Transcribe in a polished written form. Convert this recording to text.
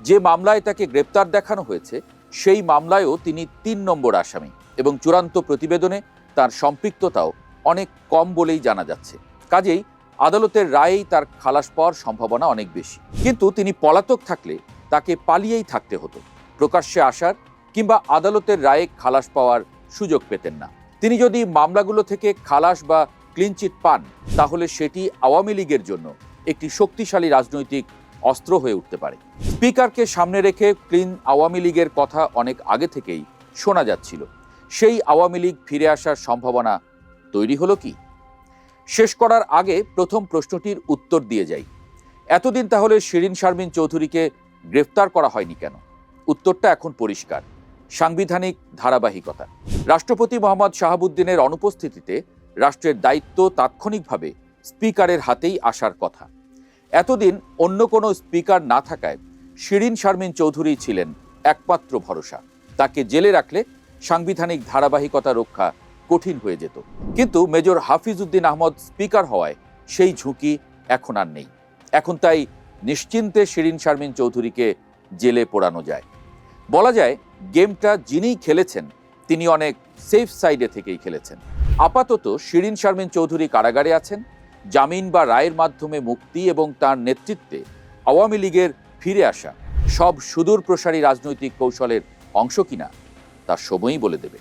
যে মামলায় তাকে গ্রেপ্তার দেখানো হয়েছে সেই মামলায়ও তিনি ৩ নম্বর আসামি এবং চূড়ান্ত প্রতিবেদনে তার সম্পৃক্ততাও অনেক কম বলেই জানা যাচ্ছে। কাজেই আদালতের রায়েই তার খালাস পাওয়ার সম্ভাবনা অনেক বেশি। কিন্তু তিনি পলাতক থাকলে তাকে পালিয়েই থাকতে হতো, প্রকাশ্যে আসার কিংবা আদালতের রায়ে খালাস পাওয়ার সুযোগ পেতেন না। তিনি যদি মামলাগুলো থেকে খালাস বা ক্লিনচিট পান তাহলে সেটি আওয়ামী লীগের জন্য একটি শক্তিশালী রাজনৈতিক অস্ত্র হয়ে উঠতে পারে। স্পিকারকে সামনে রেখে ক্লিন আওয়ামী লীগের কথা অনেক আগে থেকেই শোনা যাচ্ছিল। সেই আওয়ামী লীগ ফিরে আসার সম্ভাবনা তৈরি হলো কি? শেষ করার আগে প্রথম প্রশ্নটির উত্তর দিয়ে যাই। এতদিন তাহলে শিরীন শারমিন চৌধুরীকে গ্রেফতার করা হয়নি কেন? উত্তরটা এখন পরিষ্কার, সাংবিধানিক ধারাবাহিকতা। রাষ্ট্রপতি মোহাম্মদ শাহাবুদ্দিনের অনুপস্থিতিতে রাষ্ট্রের দায়িত্ব তাৎক্ষণিকভাবে স্পিকারের হাতেই আসার কথা। এতদিন অন্য কোনো স্পিকার না থাকায় শিরীন শারমিন চৌধুরী ছিলেন একমাত্র ভরসা। তাকে জেলে রাখলে সাংবিধানিক ধারাবাহিকতা রক্ষা কঠিন হয়ে যেত। কিন্তু মেজর হাফিজ উদ্দিন আহমদ স্পিকার হওয়ায় সেই ঝুঁকি এখন আর নেই। এখন তাই নিশ্চিন্তে শিরীন শারমিন চৌধুরীকে জেলে পোড়ানো যায়। বলা যায় গেমটা যিনিই খেলেছেন তিনি অনেক সেফ সাইডে থেকেই খেলেছেন। আপাতত শিরীন শারমিন চৌধুরী কারাগারে আছেন। জামিন বা রায়ের মাধ্যমে মুক্তি এবং তার নেতৃত্বে আওয়ামী লীগের ফিরে আসা সব সুদূর প্রসারী রাজনৈতিক কৌশলের অংশ কিনা তা সময়ই বলে দেবে।